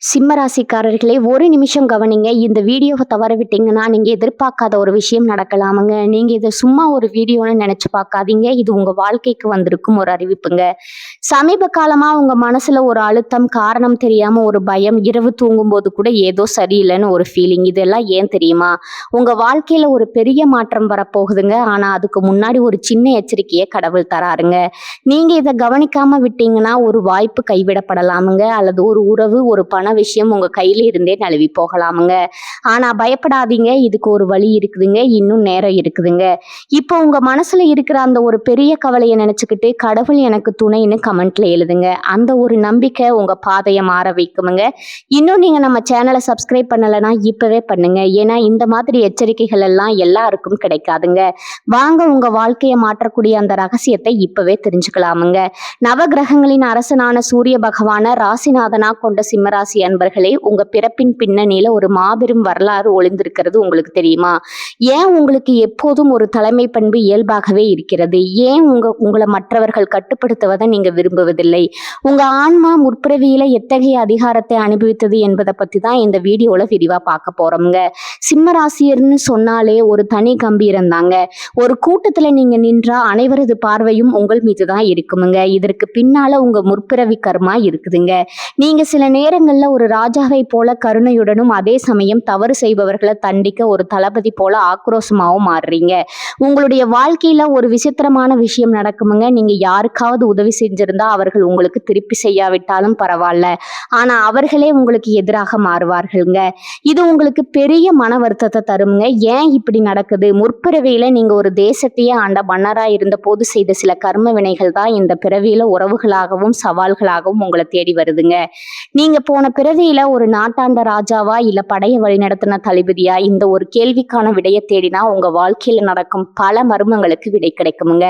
சிம்ம ராசிக்காரர்களே, ஒரு நிமிஷம் கவனிங்க. இந்த வீடியோவை தவற விட்டீங்கன்னா நீங்க எதிர்பார்க்காத ஒரு விஷயம் நடக்கலாமுங்க. நீங்க இதை சும்மா ஒரு வீடியோன்னு நினைச்சு பார்க்காதீங்க. இது உங்க வாழ்க்கைக்கு வந்திருக்கும் ஒரு அறிவிப்புங்க. சமீப காலமா உங்க மனசுல ஒரு அழுத்தம், காரணம் தெரியாம ஒரு பயம், இரவு தூங்கும்போது கூட ஏதோ சரியில்லைன்னு ஒரு ஃபீலிங். இதெல்லாம் ஏன் தெரியுமா? உங்க வாழ்க்கையில ஒரு பெரிய மாற்றம் வரப்போகுதுங்க. ஆனா அதுக்கு முன்னாடி ஒரு சின்ன எச்சரிக்கையை கடவுள் தராருங்க. நீங்க இதை கவனிக்காம விட்டீங்கன்னா ஒரு வாய்ப்பு கைவிடப்படலாமுங்க, அல்லது ஒரு உறவு, ஒரு பண விஷயம் உங்க கையில இருந்தே நழுவி போகலாமுங்க. ஆனா பயப்படாதீங்க, இதுக்கு ஒரு வழி இருக்குதுங்க, இன்னும் நேரம் இருக்குதுங்க. இப்போ உங்க மனசுல இருக்கிற அந்த ஒரு பெரிய கவலையை நினைச்சுக்கிட்டு கடவுள் எனக்கு துணைன்னு கமெண்ட்ல எழுதுங்க. அந்த ஒரு நம்பிக்கை உங்க பாதையை மாற வைக்குமுங்க. இன்னும் நீங்க நம்ம சேனலை சப்ஸ்கிரைப் பண்ணலைன்னா இப்பவே பண்ணுங்க. ஏன்னா இந்த மாதிரி எச்சரிக்கைகள் எல்லாம் எல்லாருக்கும் கிடைக்காதுங்க. வாங்க உங்க வாழ்க்கையை மாற்றக்கூடிய அந்த ரகசியத்தை இப்பவே தெரிஞ்சுக்கலாமுங்க. நவகிரகங்களின் அரசனான சூரிய பகவான ராசிநாதனா கொண்ட சிம்மராசி அன்பர்களே, உங்க பிறப்பின் பின்னணியில ஒரு மாபெரும் வரலாறு ஒளிந்திருக்கிறது உங்களுக்கு தெரியுமா? ஏன் உங்களுக்கு எப்போதும் ஒரு தலைமை பண்பு இயல்பாகவே இருக்கிறது? ஏன் உங்களை மற்றவர்கள் கட்டுப்படுத்துவதை நீங்க விரும்புவதில்லை? உங்க ஆன்மா முற்பிறவியில எத்தகைய அதிகாரத்தை அனுபவித்தது என்பதை பத்தி தான் இந்த வீடியோல விரிவா பார்க்க போறோம்ங்க. சிம்மராசியர்னு சொன்னாலே ஒரு தனி கம்பீரம் தாங்க. ஒரு கூட்டத்துல நீங்க நின்றா அனைவரது பார்வையும் உங்கள் மீது தான் இருக்குமுங்க. இதற்கு பின்னால உங்க முற்பிறவி கர்மா இருக்குதுங்க. நீங்க சில நேரங்கள்ல ஒரு ராஜாவை போல கருணையுடனும், அதே சமயம் தவறு செய்பவர்களை தண்டிக்க ஒரு தளபதி போல ஆக்ரோஷமாவும் மாறுறீங்க. உங்களுடைய வாழ்க்கையில ஒரு விசித்திரமான விஷயம் நடக்குமுங்க. நீங்க யாருக்காவது உதவி செஞ்சிருந்தா அவர்கள் உங்களுக்கு திருப்பி செய்யாவிட்டாலும் பரவாயில்ல, ஆனா அவர்களே உங்களுக்கு எதிராக மாறுவார்கள்ங்க. இது உங்களுக்கு பெரிய மன வருத்தத்தை தருமுங்க. ஏன் இப்படி நடக்குது? முற்பிறவியில நீங்க ஒரு தேசத்தையே ஆண்ட மன்னரா இருந்த போது செய்த சில கர்ம வினைகள் தான் இந்த பிறவியில உறவுகளாகவும் சவால்களாகவும் உங்களை தேடி வருதுங்க. நீங்க போன பிறவியில ஒரு நாட்டாண்ட ராஜாவா, இல்ல படைய வழிநடத்தின தளபதியா? இந்த ஒரு கேள்விக்கான விடையை தேடினா உங்க வாழ்க்கையில நடக்கும் பல மர்மங்களுக்கு விடை கிடைக்குமுங்க.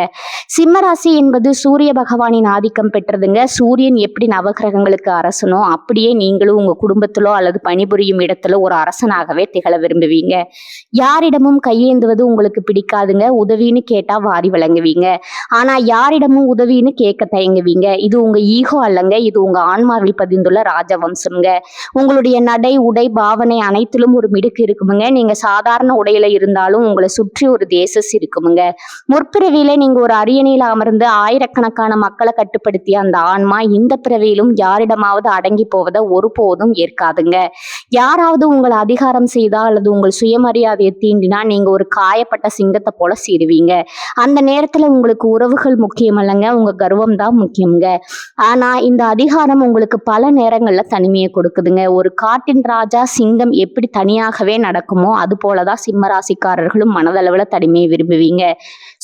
சிம்மராசி என்பது சூரிய பகவானின் ஆதிக்கம் பெற்றதுங்க. சூரியன் எப்படி நவகிரகங்களுக்கு அரசனோ அப்படியே நீங்களும் உங்க குடும்பத்திலோ அல்லது பணிபுரியும் இடத்துல ஒரு அரசனாகவே திகழ விரும்புவீங்க. யாரிடமும் கையேந்துவது உங்களுக்கு பிடிக்காதுங்க. உதவின்னு கேட்டா வாரி வழங்குவீங்க. ஆனா யாரிடமும் உதவின்னு கேட்க தயங்குவீங்க. இது உங்க ஈகோ அல்லங்க, இது உங்க ஆன்மாவில் பதிந்துள்ள ராஜவம்சம்ங்க. உங்களுடைய நடை, உடை, பாவனை அனைத்திலும் ஒரு மிடுக்கு இருக்குமுங்க. நீங்க சாதாரண உடையில இருந்தாலும் உங்களை சுற்றி ஒரு தேசஸ் இருக்குமுங்க. முற்பிறவியில நீங்க ஒரு அரியணையில அமர்ந்து ஆயிரக்கணக்கான மக்களை கட்டுப்படுத்திய அந்த ஆன்மா இந்த பிறவியிலும் யாரிடமாவது அடங்கி போவதை ஒருபோதும் ஏற்காதுங்க. யாராவது உங்களை அதிகாரம் செய்தா அல்லது உங்கள் சுயமரியாதையை தீண்டினா நீங்க ஒரு காயப்பட்ட சிங்கத்தை போல சீருவீங்க. அந்த நேரத்துல உங்களுக்கு உறவுகள் முக்கியம் அல்லங்க, உங்க கர்வம் தான் முக்கியங்க. ஆனா இந்த அதிகாரம் உங்களுக்கு பல நேரங்கள்ல தனிமையை கொடுக்குதுங்க. ஒரு காட்டின் ராஜா சிங்கம் எப்படி தனியாகவே நடக்குமோ அது போலதான் சிம்மராசிக்காரர்களும் மனதளவுல தனிமையை விரும்புவீங்க.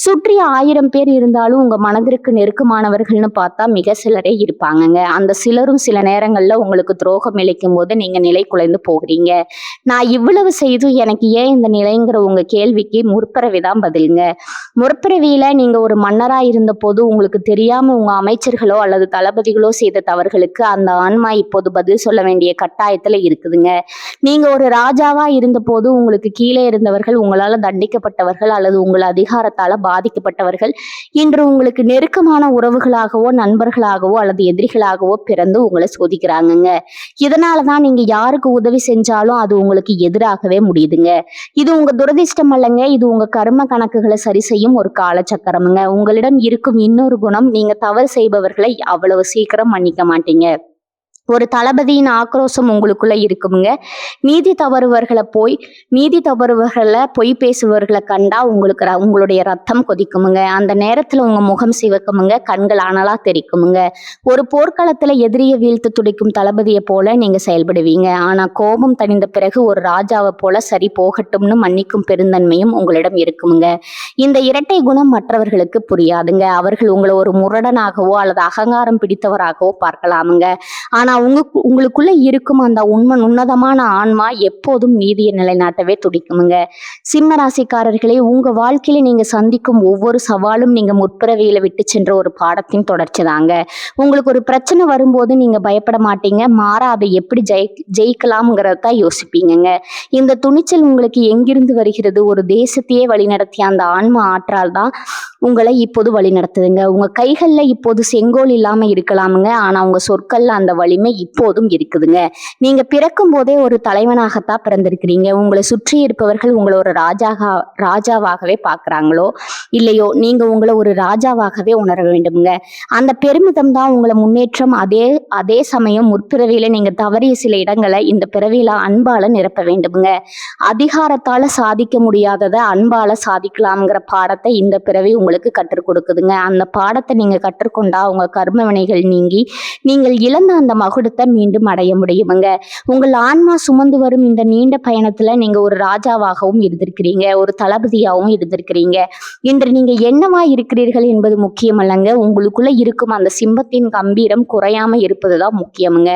சுற்றி 1000 பேர் இருந்தாலும் உங்க மனதிற்கு நெருக்கமானவர்கள்னு பார்த்தா மிக சிலரே இருப்பாங்கங்க. அந்த சிலரும் சில நேரங்கள்ல உங்களுக்கு துரோகம் இழைக்கும் போது நீங்க நிலை குலைந்து போகிறீங்க. நான் இவ்வளவு செய்தும் எனக்கு ஏன் இந்த நிலைங்கிற உங்க கேள்விக்கு முற்பிறவிதான் பதிலுங்க. முற்பிறவியில நீங்க ஒரு மன்னரா இருந்த போது உங்களுக்கு தெரியாம உங்க அமைச்சர்களோ அல்லது தளபதிகளோ செய்த தவறுகளுக்கு அந்த ஆன்மா இப்போது பதில் சொல்ல வேண்டிய கட்டாயத்துல இருக்குதுங்க. நீங்க ஒரு ராஜாவா இருந்த போது உங்களுக்கு கீழே இருந்தவர்கள், உங்களால தண்டிக்கப்பட்டவர்கள் அல்லது உங்கள் அதிகாரத்தால பாதிக்கப்பட்டவர்கள் இன்று உங்களுக்கு நெருக்கமான உறவுகளாகவோ, நண்பர்களாகவோ அல்லது எதிரிகளாகவோ பிறந்து உங்களை சோதிக்கிறாங்கங்க. இதனாலதான் நீங்க யாருக்கு உதவி செஞ்சாலும் அது உங்களுக்கு எதிராகவே முடியுதுங்க. இது உங்க துரதிர்ஷ்டம் அல்லங்க, இது உங்க கர்ம கணக்குகளை சரி செய்யும் ஒரு காலச்சக்கரமுங்க. உங்களிடம் இருக்கும் இன்னொரு குணம், நீங்க தவறு செய்பவர்களை அவ்வளவு சீக்கிரம் மன்னிக்க மாட்டீங்க. ஒரு தளபதியின் ஆக்ரோஷம் உங்களுக்குள்ள இருக்குமுங்க. நீதி தவறுவர்களை பொய் பேசுபவர்களை கண்டா உங்களுடைய ரத்தம் கொதிக்குமுங்க. அந்த நேரத்துல உங்க முகம் சிவக்குமுங்க, கண்கள் அனலா தெரிக்குமுங்க. ஒரு போர்க்களத்துல எதிரியை வீழ்த்து துடிக்கும் தளபதியை போல நீங்க செயல்படுவீங்க. ஆனா கோபம் தணிந்த பிறகு ஒரு ராஜாவை போல சரி போகட்டும்னு மன்னிக்கும் பெருந்தன்மையும் உங்களிடம் இருக்குமுங்க. இந்த இரட்டை குணம் மற்றவர்களுக்கு புரியாதுங்க. அவர்கள் உங்களை ஒரு முரடனாகவோ அல்லது அகங்காரம் பிடித்தவராகவோ பார்க்கலாமுங்க. ஆனா உங்களுக்குள்ள இருக்கும் அந்த உன்னதமான ஆன்மா எப்போதும் நீதியை நிலைநாட்டவே துடிக்குமுங்க. சிம்ம ராசிக்காரர்களே, உங்க வாழ்க்கையில நீங்க சந்திக்கும் ஒவ்வொரு சவாலும் நீங்க முற்பிறவியில விட்டு சென்ற ஒரு பாடத்தின் தொடர்ச்சி தாங்க. உங்களுக்கு ஒரு பிரச்சனை வரும்போது நீங்க பயப்பட மாட்டீங்க, மாறா அதை எப்படி ஜெயிக்கலாம்ங்கிறத யோசிப்பீங்க. இந்த துணிச்சல் உங்களுக்கு எங்கிருந்து வருகிறது? ஒரு தேசத்தையே வழிநடத்திய அந்த ஆன்மா ஆற்றால் தான் உங்களை இப்போது வழி நடத்துதுங்க. உங்க கைகள்ல இப்போது செங்கோல் இல்லாம இருக்கலாமுங்க, ஆனா உங்க சொற்கள்ல அந்த வலிமை ஒண்ணு இப்போதும் இருக்குதுங்க. நீங்க பிறக்கும் போதே ஒரு தலைவனாகத்தான் பிறந்திருக்கிறீங்க. உங்களை சுற்றி இருப்பவர்கள் உங்களை ஒரு ராஜாவாகவே பார்க்கறாங்களோ இல்லையோ, நீங்க உங்களை ஒரு ராஜாவாகவே உணர வேண்டுமுங்க. அந்த பெருமிதம் தான் உங்களை முன்னேற்றம். அதே சமயம் முற்பிறவியில நீங்க தவறிய சில இடங்களை இந்த பிறவியில அன்பால நிரப்ப வேண்டுமுங்க. அதிகாரத்தால சாதிக்க முடியாதத அன்பால சாதிக்கலாம்ங்கிற பாடத்தை இந்த பிறவி உங்களுக்கு கற்றுக் கொடுக்குதுங்க. அந்த பாடத்தை நீங்க கற்றுக்கொண்டா உங்க கர்ம வினைகள் நீங்கி நீங்கள் இழந்த அந்த மகுடத்தை மீண்டும் அடைய முடியுமுங்க. உங்கள் ஆன்மா சுமந்து வரும் இந்த நீண்ட பயணத்துல நீங்க ஒரு ராஜாவாகவும் இருந்திருக்கிறீங்க, ஒரு தளபதியாகவும் இருந்திருக்கிறீங்க. இன்று நீங்க என்னவா இருக்கிறீர்கள் என்பது முக்கியம் அல்லங்க. உங்களுக்குள்ள இருக்கும் அந்த சிம்பத்தின் கம்பீரம் குறையாம இருப்பதுதான் முக்கியமுங்க.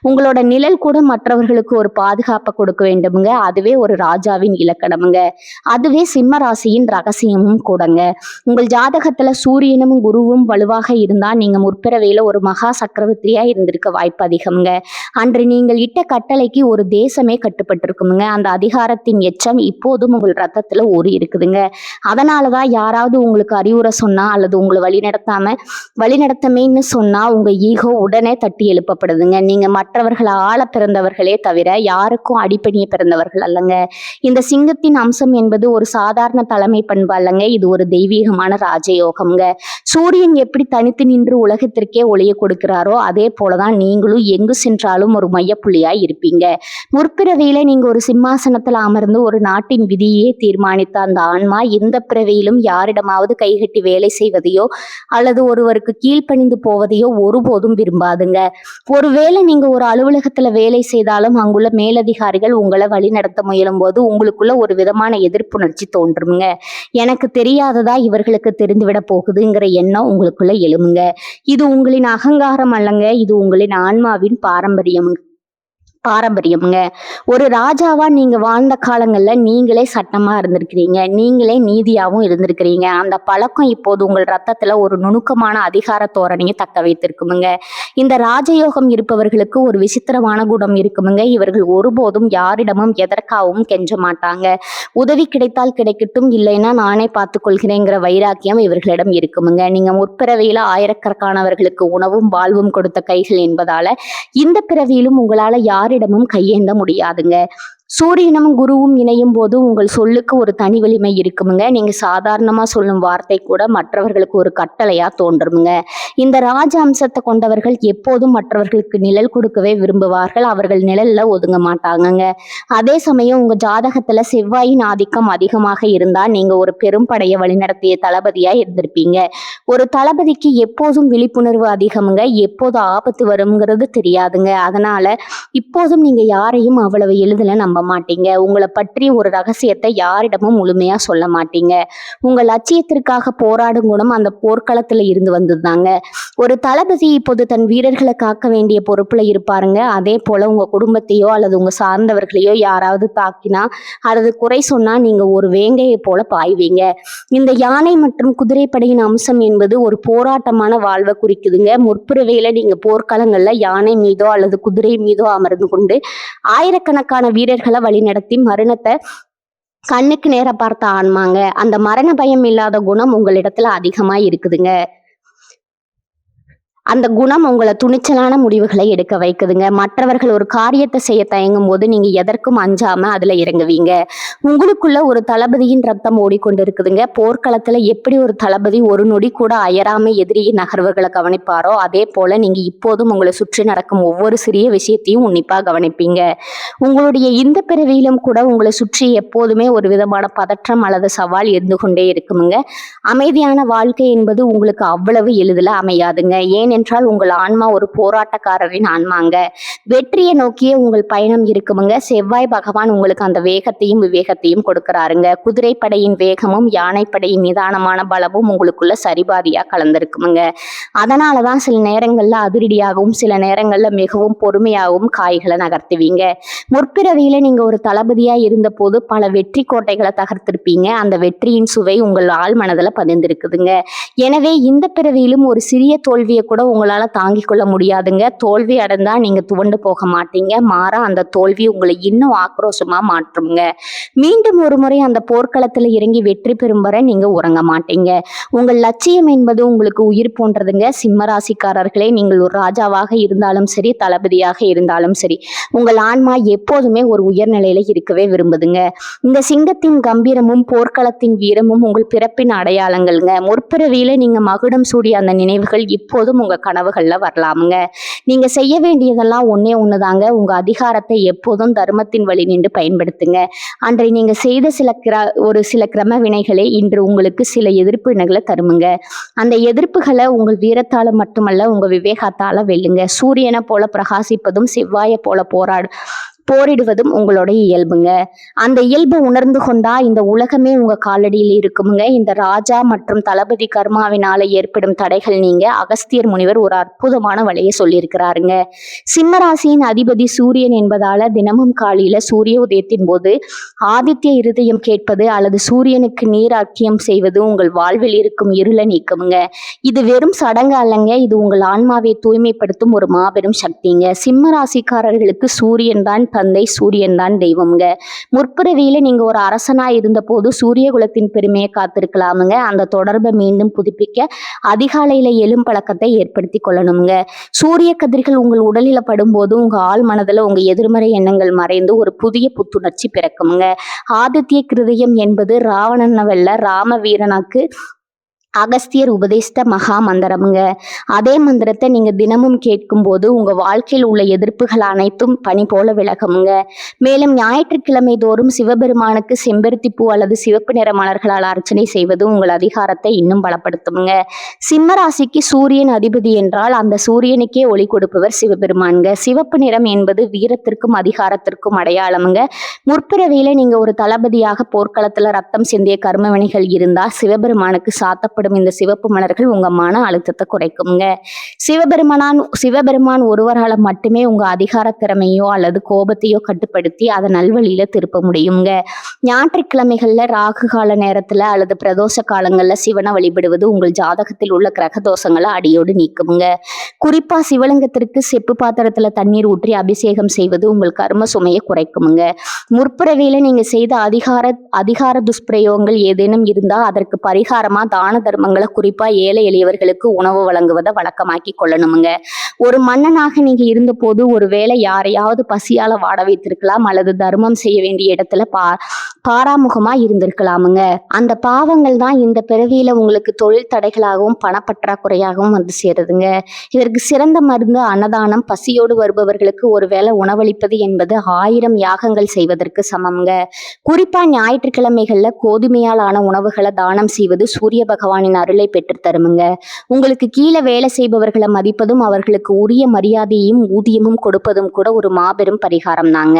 உங்களோட நிழல் கூட மற்றவர்களுக்கு ஒரு பாதுகாப்பை கொடுக்க வேண்டுமுங்க. அதுவே ஒரு ராஜாவின் இலக்கணமுங்க. அதுவே சிம்ம ராசியின் ரகசியமும் கூடங்க. உங்கள் ஜாதகத்துல சூரியனும் குருவும் வலுவாக இருந்தா நீங்க முற்பிறவையில ஒரு மகா சக்கரவர்த்தியா இருந்திருக்க வாய்ப்பு அதிகம்ங்க. அன்று நீங்கள் இட்ட கட்டளைக்கு ஒரு தேசமே கட்டுப்பட்டிருக்குமுங்க. அந்த அதிகாரத்தின் எச்சம் இப்போதும் உங்கள் ரத்தத்துல ஊறி இருக்குதுங்க. அதனாலதான் யாராவது உங்களுக்கு அறிவுரை சொன்னா அல்லது உங்களை வழிநடத்தமேன்னு சொன்னா உங்க ஈகோ உடனே தட்டி எழுப்பப்படுதுங்க. நீங்க மற்றவர்களை ஆள பிறந்தவர்களே தவிர யாருக்கும் அடிப்பணிய பிறந்தவர்கள் அல்லங்க. இந்த சிங்கத்தின் அம்சம் என்பது ஒரு சாதாரண தலைமை பண்பு அல்லங்க. இது ஒரு தெய்வீகமான ராஜயோகம்ங்க. சூரியன் எப்படி தனித்து நின்று உலகத்திற்கே ஒளிய கொடுக்கிறாரோ அதே போலதான் நீங்களும் எங்கு சென்றாலும் ஒரு மையப்புள்ளியாய் இருப்பீங்க. முற்பிறவியில நீங்க ஒரு சிம்மாசனத்துல அமர்ந்து ஒரு நாட்டின் விதியே தீர்மானித்த அந்த ஆன்மா இந்த பிறவியிலும் யாரிடமாவது கைகட்டி வேலை செய்வதையோ அல்லது ஒருவருக்கு கீழ்ப்பணிந்து போவதையோ ஒருபோதும் விரும்பாதுங்க. ஒருவேளை நீங்க ஒரு அலுவலகத்துல வேலை செய்தாலும் அங்குள்ள மேலதிகாரிகள் உங்களை வழி நடத்த முயலும் போது உங்களுக்குள்ள ஒரு விதமான எதிர்ப்புணர்ச்சி தோன்றுமுங்க. எனக்கு தெரியாததா இவர்களுக்கு தெரிந்துவிட போகுதுங்கிற எண்ணம் உங்களுக்குள்ள எழுமுங்க. இது உங்களின் அகங்காரம் அல்லங்க, இது உங்களின் ஆன்மாவின் பாரம்பரியமுங்க. ஒரு ராஜாவா நீங்க வாழ்ந்த காலங்கள்ல நீங்களே சட்டமா இருந்திருக்கிறீங்க, நீங்களே நீதியாவும் இருந்திருக்கிறீங்க. அந்த பழக்கம் இப்போது உங்கள் ரத்தத்துல ஒரு நுணுக்கமான அதிகார தோரணையை தக்க வைத்திருக்குமுங்க. இந்த ராஜயோகம் இருப்பவர்களுக்கு ஒரு விசித்திரமான குணம் இருக்குமுங்க. இவர்கள் ஒருபோதும் யாரிடமும் எதற்காகவும் கெஞ்ச மாட்டாங்க. உதவி கிடைத்தால் கிடைக்கட்டும், இல்லைன்னா நானே பார்த்துக் கொள்கிறேங்கிற வைராக்கியம் இவர்களிடம் இருக்குமுங்க. நீங்க முற்பிறவியில ஆயிரக்கணக்கானவர்களுக்கு உணவும் வாழ்வும் கொடுத்த கைகள் என்பதால இந்த பிறவியிலும் உங்களால யாரிடமும் கையேந்த முடியாதுங்க. சூரியனும் குருவும் இணையும் போது உங்கள் சொல்லுக்கு ஒரு தனி வலிமை இருக்குமுங்க. நீங்க சாதாரணமா சொல்லும் வார்த்தை கூட மற்றவர்களுக்கு ஒரு கட்டளையா தோன்றுமுங்க. இந்த ராஜ அம்சத்தை கொண்டவர்கள் எப்போதும் மற்றவர்களுக்கு நிழல் கொடுக்கவே விரும்புவார்கள். அவர்கள் நிழல்ல ஒதுங்க மாட்டாங்கங்க. அதே சமயம் உங்க ஜாதகத்துல செவ்வாயின் ஆதிக்கம் அதிகமாக இருந்தா நீங்க ஒரு பெரும் படையை வழிநடத்திய தளபதியா இருந்திருப்பீங்க. ஒரு தளபதிக்கு எப்போதும் விழிப்புணர்வு அதிகமுங்க. எப்போது ஆபத்து வருங்கிறது தெரியாதுங்க. அதனால இப்போதும் நீங்க யாரையும் அவ்வளவு எளிதில் நம்ப மாட்டீங்க. உங்களை பற்றி ஒரு ரகசியத்தை யாரிடமும் முழுமையா சொல்ல மாட்டீங்க. உங்கள் லட்சியத்திற்காக போராடும் குணம் அந்த போர்க்களத்துல இருந்து வந்ததுதாங்க. ஒரு தளபதி இப்போது தன் வீரர்களை காக்க வேண்டிய பொறுப்புல இருப்பாருங்க. அதே போல உங்க குடும்பத்தையோ அல்லது உங்க சார்ந்தவர்களையோ யாராவது தாக்கினா அல்லது குறை சொன்னா நீங்க ஒரு வேங்கையை போல பாய்வீங்க. இந்த யானை மற்றும் குதிரைப்படையின் அம்சம் என்பது ஒரு போராட்டமான வாழ்வை குறிக்குதுங்க. முற்பிறவியில நீங்க போர்க்களங்கள்ல யானை மீதோ அல்லது குதிரை மீதோ அமர்ந்து கொண்டு ஆயிரக்கணக்கான வீரர்களை வழிநடத்தி மரணத்தை கண்ணுக்கு நேர பார்த்த ஆன்மாங்க. அந்த மரண பயம் இல்லாத குணம் உங்களிடத்துல அதிகமா இருக்குதுங்க. அந்த குணம் உங்களை துணிச்சலான முடிவுகளை எடுக்க வைக்குதுங்க. மற்றவர்கள் ஒரு காரியத்தை செய்ய தயங்கும் போது நீங்க எதற்கும் அஞ்சாம அதுல இறங்குவீங்க. உங்களுக்குள்ள ஒரு தளபதியின் ரத்தம் ஓடிக்கொண்டு இருக்குதுங்க. போர்க்களத்துல எப்படி ஒரு தளபதி ஒரு நொடி கூட அயராம எதிரியின் நகர்வுகளை கவனிப்பாரோ அதே போல நீங்க இப்போதும் உங்களை சுற்றி நடக்கும் ஒவ்வொரு சிறிய விஷயத்தையும் உன்னிப்பா கவனிப்பீங்க. உங்களுடைய இந்த பிறவியிலும் கூட உங்களை சுற்றி எப்போதுமே ஒரு விதமான பதற்றம் அல்லது சவால் இருந்து கொண்டே இருக்குமுங்க. அமைதியான வாழ்க்கை என்பது உங்களுக்கு அவ்வளவு எளிதில் அமையாதுங்க. ஏனென்றால் உங்கள் ஆன்மா ஒரு போராட்டக்காரரின் ஆன்மாங்க. வெற்றியை நோக்கிய உங்கள் பயணம் இருக்குமுங்க. செவ்வாய் பகவான் உங்களுக்கு அந்த வேகத்தையும் விவேகத்தையும் கொடுக்கிறாருங்க. குதிரைப்படையின் வேகமும் யானைப்படையின் நிதானமான பலமும் உங்களுக்குள்ள சரிபாதியா கலந்திருக்குமுங்க. அதனாலதான் சில நேரங்கள்ல அதிரடியாகவும் சில நேரங்கள்ல மிகவும் பொறுமையாகவும் காய்களை நகர்த்துவீங்க. முற்பிறவியில நீங்க ஒரு தளபதியா இருந்த போது பல வெற்றி கோட்டைகளை தகர்த்திருப்பீங்க. அந்த வெற்றியின் சுவை உங்கள் ஆள் மனதுல பதிந்திருக்குதுங்க. எனவே இந்த பிறவியிலும் ஒரு சிறிய தோல்வியை கூட உங்களால தாங்கிக் கொள்ள முடியாதுங்க. தோல்வி அடைந்தா நீங்க துவண்டு போக மாட்டீங்க. மாறா அந்த தோல்வி உங்களை இன்னும் ஆக்ரோஷமா மாற்றுங்க. மீண்டும் ஒரு முறை அந்த போர்க்களத்துல இறங்கி வெற்றி பெறும் வரை நீங்க உறங்க மாட்டீங்க. உங்கள் லட்சியம் என்பது உங்களுக்கு உயிர் போன்றதுங்க. சிம்ம ராசிக்காரர்களே, நீங்கள் ஒரு ராஜாவாக இருந்தாலும் சரி, தளபதியாக இருந்தாலும் சரி, உங்கள் ஆன்மா எப்போதுமே ஒரு உயர்நிலையில இருக்கவே விரும்புதுங்க. இந்த சிங்கத்தின் கம்பீரமும் போர்க்களத்தின் வீரமும் உங்கள் பிறப்பின் அடையாளங்கள்ங்க. முற்பிறவியில நீங்க மகுடம் சூடிய அந்த நினைவுகள் இப்போதும் உங்க கனவுகள்ல வரலாமுங்க. நீங்க செய்ய வேண்டியதெல்லாம் ஒன்னே ஒண்ணுதாங்க. உங்க அதிகாரத்தை எப்போதும் தர்மத்தின் வழி நின்று பயன்படுத்துங்க. அன்றை நீங்க செய்த சில கிரம வினைகளே இன்று உங்களுக்கு சில எதிர்ப்பினைகளை தருமுங்க. அந்த எதிர்ப்புகளை உங்கள் வீரத்தால மட்டுமல்ல, உங்க விவேகத்தால வெல்லுங்க. சூரியனை போல பிரகாசிப்பதும் செவ்வாயை போல போரிடுவதும் உங்களுடைய இயல்புங்க. அந்த இயல்பை உணர்ந்து கொண்டா இந்த உலகமே உங்க காலடியில் இருக்குமுங்க. இந்த ராஜா மற்றும் தளபதி கர்மாவினால ஏற்படும் தடைகள் நீங்க அகஸ்தியர் முனிவர் ஒரு அற்புதமான வழியை சொல்லியிருக்கிறாருங்க. சிம்மராசியின் அதிபதி சூரியன் என்பதால தினமும் காலையில சூரிய உதயத்தின் போது ஆதித்ய இருதயம் கேட்பது அல்லது சூரியனுக்கு நீர் அர்க்கியம் செய்வது உங்கள் வாழ்வில் இருக்கும் இருளை நீக்குமுங்க. இது வெறும் சடங்கு அல்லங்க, இது உங்கள் ஆன்மாவை தூய்மைப்படுத்தும் ஒரு மாபெரும் சக்திங்க. சிம்ம ராசிக்காரர்களுக்கு சூரியன் தான் தந்தை, சூரியன் தான் தெய்வம்ங்க. முற்பிறவியில நீங்க ஒரு அரசனா இருந்த போது சூரிய குலத்தின் பெருமையை காத்திருக்கலாமுங்க. அந்த தொடர்பை மீண்டும் புதுப்பிக்க அதிகாலையில எழும் பழக்கத்தை ஏற்படுத்தி கொள்ளணுங்க. சூரிய கதிர்கள் உங்கள் உடலில படும்போது உங்க ஆள் மனதுல உங்க எதிர்மறை எண்ணங்கள் மறைந்து ஒரு புதிய புத்துணர்ச்சி பிறக்குமுங்க. ஆதித்ய கிருதயம் என்பது ராவணனை வெல்ல ராம வீரனுக்கு அகஸ்தியர் உபதேசித்த மகா மந்திரமுங்க. அதே மந்திரத்தை நீங்க தினமும் கேட்கும் போது உங்க வாழ்க்கையில் உள்ள எதிர்ப்புகள் அனைத்தும் பனி போல விலகுமுங்க. மேலும் ஞாயிற்றுக்கிழமை தோறும் சிவபெருமானுக்கு செம்பருத்தி பூ அல்லது சிவப்பு நிற மலர்களால் அர்ச்சனை செய்வது உங்கள் அதிகாரத்தை இன்னும் பலப்படுத்துமுங்க. சிம்ம ராசிக்கு சூரியன் அதிபதி என்றால் அந்த சூரியனுக்கே ஒளி கொடுப்பவர் சிவபெருமானுங்க. சிவப்பு நிறம் என்பது வீரத்திற்கும் அதிகாரத்திற்கும் அடையாளமுங்க. முற்பிறவியில நீங்க ஒரு தளபதியாக போர்க்களத்துல ரத்தம் சிந்திய கர்மவினைகள் இருந்தா சிவபெருமானுக்கு சாத்தப்படும் இந்த சிவப்பு மலர்கள் உங்க மன அழுத்தத்தை குறைக்குங்க. சிவபெருமான் ஒருவரால் மட்டுமே உங்க அதிகார திறமையோ அல்லது கோபத்தையோ கட்டுப்படுத்தி அதை நல்வழியில திருப்ப முடியுங்க. ஞாயிற்றுக்கிழமைகள்ல ராகு கால நேரத்துல அல்லது பிரதோஷ காலங்கள்ல சிவனை வழிபடுவது உங்கள் ஜாதகத்தில் உள்ள கிரக தோஷங்களை அடியோடு நீக்குமுங்க. குறிப்பா சிவலிங்கத்திற்கு செப்பு பாத்திரத்துல தண்ணீர் ஊற்றி அபிஷேகம் செய்வது உங்கள் கர்ம சுமையை குறைக்குமுங்க. முற்பிறவியில நீங்க செய்த அதிகார துஷ்பிரயோகங்கள் ஏதேனும் இருந்தா அதற்கு பரிகாரமா தான தர்மங்களை, குறிப்பா ஏழை எளியவர்களுக்கு உணவு வழங்குவதை வழக்கமாக்கி கொள்ளணுமுங்க. ஒரு மன்னனாக நீங்க இருந்த போது ஒருவேளை யாரையாவது பசியால வாட வைத்திருக்கலாம் அல்லது தர்மம் செய்ய வேண்டிய இடத்துல பாராமுகமா இருந்திருக்கலாமுங்க. அந்த பாவங்கள் தான் இந்த பிறவியில உங்களுக்கு தொழில் தடைகளாகவும் பணப்பற்றாக்குறையாகவும் வந்து சேருதுங்க. இதற்கு சிறந்த மருந்து அன்னதானம். பசியோடு வருபவர்களுக்கு ஒருவேளை உணவளிப்பது என்பது 1000 யாகங்கள் செய்வதற்கு சமம்ங்க. குறிப்பா ஞாயிற்றுக்கிழமைகள்ல கோதுமையால் ஆன உணவுகளை தானம் செய்வது சூரிய பகவானின் அருளை பெற்று தருமுங்க. உங்களுக்கு கீழே வேலை செய்பவர்களை மதிப்பதும் அவர்களுக்கு உரிய மரியாதையும் ஊதியமும் கொடுப்பதும் கூட ஒரு மாபெரும் பரிகாரம் தாங்க.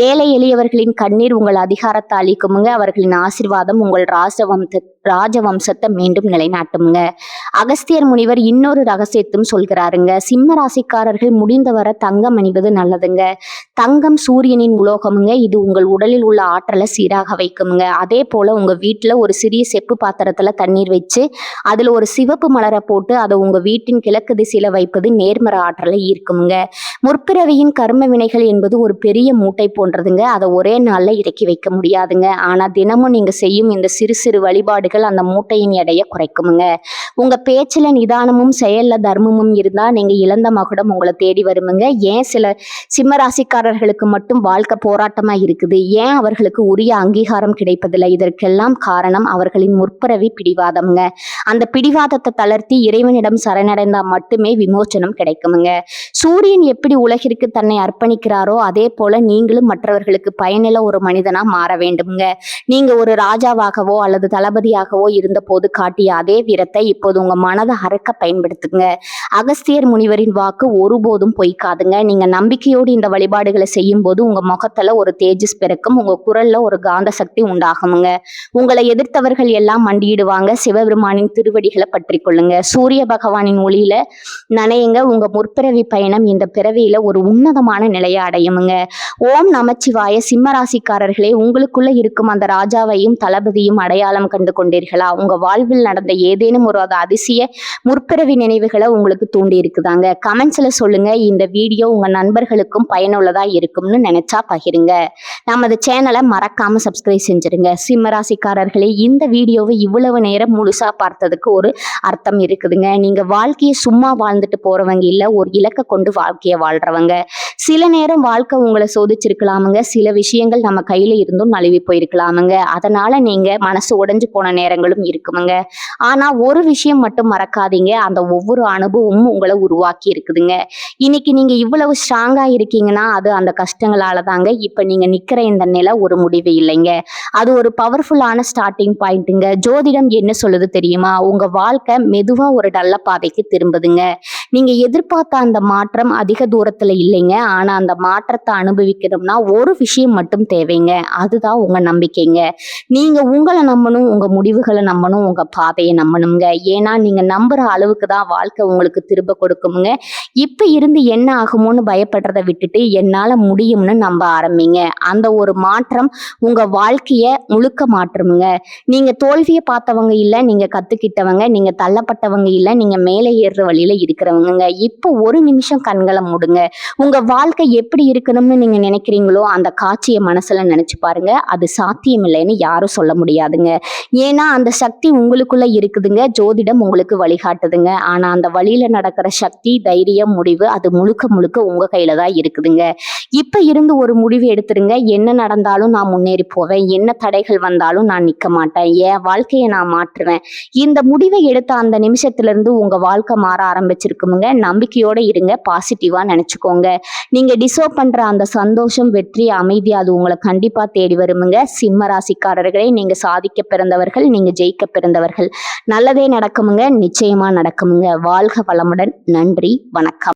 ஏழை எளியவர்களின் கண்ணீர் உங்கள் அதிகாரத்தை அளிக்குமுங்க. அவர்களின் ஆசீர்வாதம் உங்கள் ராஜவம்சத்தை மீண்டும் நிலைநாட்டுமுங்க. அகஸ்தியர் முனிவர் இன்னொரு ரகசியத்தும் சொல்கிறாருங்க. சிம்ம ராசிக்காரர்கள் முடிந்தவரை தங்கம் அணிவது நல்லதுங்க. தங்கம் சூரியனின் உலோகமுங்க. இது உங்கள் உடலில் உள்ள ஆற்றலை சீராக வைக்குமுங்க. அதே போல உங்க வீட்டுல ஒரு சிறிய செப்பு பாத்திரத்துல தண்ணீர் வச்சு அதுல ஒரு சிவப்பு மலரை போட்டு அதை உங்க வீட்டின் கிழக்கு திசையில வைப்பது நேர்மறை ஆற்றலை ஈர்க்குமுங்க. முற்பிறவியின் கர்ம வினைகள் என்பது ஒரு பெரிய மூட்டை போன்றதுங்க. அதை ஒரே நாள்ல இறக்கி வைக்க முடியாதுங்க. ஆனா தினமும் நீங்க செய்யும் இந்த சிறு சிறு வழிபாடுகள் அந்த மூட்டையின் எடையை குறைக்குமுங்க. உங்க பேச்சுல நிதானமும் செயல்ல தர்மமும் இருந்தா நீங்க இழந்த மகுடம் உங்களை தேடி வருமுங்க. ஏன் சில சிம்மராசிக்காரர்களுக்கு மட்டும் வாழ்க்கை போராட்டமா இருக்குது? ஏன் அவர்களுக்கு உரிய அங்கீகாரம் கிடைப்பதில்லை? இதற்கெல்லாம் காரணம் அவர்களின் முற்பிறவி பிடிவாதம்ங்க. அந்த பிடிவாதத்தை தளர்த்தி இறைவனிடம் சரணடைந்தா மட்டுமே விமோச்சனம் கிடைக்குமுங்க. சூரியன் எப்படி உலகிற்கு தன்னை அர்ப்பணிக்கிறாரோ அதே போல நீங்களும் மற்றவர்களுக்கு பயனுள்ள ஒரு மனிதனா மாற வேண்டும்ங்க. நீங்க ஒரு ராஜாவாகவோ அல்லது தளபதியாகவோ இருந்த போது காட்டிய அதே வீரத்தை இப்போது உங்க மனதை அறுக்க பயன்படுத்துங்க. அகஸ்தியர் முனிவரின் வாக்கு ஒருபோதும் பொய்க்காதுங்க. நீங்க நம்பிக்கையோடு இந்த வழிபாடுகளை செய்யும் போது உங்க முகத்துல ஒரு தேஜஸ் பிறக்கும். உங்க குரல்ல ஒரு காந்த சக்தி உண்டாகுமுங்க. உங்களை எதிர்த்தவர்கள் எல்லாம் மண்டியிடுவாங்க. சிவபெருமானின் திருவடிகளை பற்றி கொள்ளுங்க. சூரிய பகவானின் ஒளியில நனையுங்க. உங்க முற்பிறவி பயணம் இந்த பிறவியில ஒரு உன்னதமான நிலையை அடையுமுங்க. ஓம் நமச்சிவாய. சிம்மராசிக்காரர்களே, உங்களுக்குள்ள இருக்கும் அந்த ராஜாவையும் தளபதியும் அடையாளம் கண்டு கொண்டு கொண்டீர்களா? உங்க வாழ்வில் நடந்த ஏதேனும் ஒரு அதிசய முற்பிறவி நினைவுகளை உங்களுக்கு தூண்டி இருக்குதாங்க? கமெண்ட்ஸ்ல சொல்லுங்க. இந்த வீடியோ உங்க நண்பர்களுக்கும் பயனுள்ளதா இருக்கும்னு நினைச்சா பகிருங்க. நமது சேனலை மறக்காம சப்ஸ்கிரைப் செஞ்சிருங்க. சிம்மராசிக்காரர்களே, இந்த வீடியோவை இவ்வளவு நேரம் முழுசா பார்த்ததுக்கு ஒரு அர்த்தம் இருக்குதுங்க. நீங்க வாழ்க்கையை சும்மா வாழ்ந்துட்டு போறவங்க இல்ல, ஒரு இலக்கை கொண்டு வாழ்க்கையை வாழ்றவங்க. சில நேரம் வாழ்க்கை உங்களை சோதிச்சிருக்கலாமுங்க. சில விஷயங்கள் நம்ம கையில இருந்தும் நழுவி போயிருக்கலாமுங்க. அதனால நீங்க மனசு உடைஞ்சு போன நேரங்களும் இருக்குமுங்க. ஆனா ஒரு விஷயம் மட்டும் மறக்காதீங்க, அந்த ஒவ்வொரு அனுபவமும் உங்களை உருவாக்கி இருக்குதுங்க. இன்னைக்கு நீங்க இவ்வளவு ஸ்ட்ராங்கா இருக்கீங்கன்னா அது அந்த கஷ்டங்களால தாங்க. இப்ப நீங்க நிக்கிற இந்த நிலை ஒரு முடிவு இல்லைங்க, அது ஒரு பவர்ஃபுல்லான ஸ்டார்டிங் பாயிண்ட்டுங்க. ஜோதிடம் என்ன சொல்லுது தெரியுமா? உங்க வாழ்க்கை மெதுவா ஒரு நல்ல பாதைக்கு திரும்புதுங்க. நீங்க எதிர்பார்த்த அந்த மாற்றம் அதிக தூரத்துல இல்லைங்க. ஆனா அந்த மாற்றத்தை அனுபவிக்கணும்னா ஒரு விஷயம் மட்டும் தேவைங்க, அதுதான் உங்க நம்பிக்கைங்க. நீங்க உங்களை நம்பணும், உங்க முடிவுகளை நம்பணும், உங்க பாதையை நம்பணுங்க. ஏன்னா நீங்க நம்புற அளவுக்கு தான் வாழ்க்கை உங்களுக்கு திரும்ப கொடுக்குமுங்க. இப்ப இருந்து என்ன ஆகுமோன்னு பயப்படுறதை விட்டுட்டு என்னால முடியும்னு நம்ப ஆரம்பிங்க. அந்த ஒரு மாற்றம் உங்க வாழ்க்கைய முழுக்க மாற்றுமுங்க. நீங்க தோல்வியை பார்த்தவங்க இல்ல, நீங்க கத்துக்கிட்டவங்க. நீங்க தள்ளப்பட்டவங்க இல்ல, நீங்க மேலே ஏறுற வழியில இருக்கிறவங்க. இப்போ ஒரு நிமிஷம் கண்களை மூடுங்க. உங்க வாழ்க்கை எப்படி இருக்கணும்னு நீங்க நினைக்கிறீங்களோ அந்த காட்சியை மனசுல நினைச்சு பாருங்க. அது சாத்தியம் இல்லைன்னு யாரும் சொல்ல முடியாதுங்க. ஏன்னா அந்த சக்தி உங்களுக்குள்ள இருக்குதுங்க. ஜோதிடம் உங்களுக்கு வழிகாட்டுதுங்க. ஆனா அந்த வழியில நடக்கிற சக்தி, தைரியம், முடிவு அது முழுக்க முழுக்க உங்க கையில தான் இருக்குதுங்க. இப்ப இருந்து ஒரு முடிவு எடுத்துருங்க. என்ன நடந்தாலும் நான் முன்னேறி போவேன், என்ன தடைகள் வந்தாலும் நான் நிக்க மாட்டேன், என் வாழ்க்கையை நான் மாற்றுவேன். இந்த முடிவை எடுத்த அந்த நிமிஷத்துல இருந்து உங்க வாழ்க்கை மாற ஆரம்பிச்சிருக்குமுங்க. நம்பிக்கையோட இருங்க, பாசிட்டிவா நினைச்சுக்கோங்க. நீங்க டிசர்வ் பண்ற அந்த சந்தோஷம், வெற்றி, அமைதி அது உங்களை கண்டிப்பா தேடி வருமுங்க. சிம்ம ராசிக்காரர்களே, நீங்க சாதிக்க பிறந்தவர்கள், நீங்க ஜெயிக்க பிறந்தவர்கள். நல்லதே நடக்குமுங்க, நிச்சயமா நடக்குமுங்க. வாழ்க வளமுடன். நன்றி, வணக்கம்.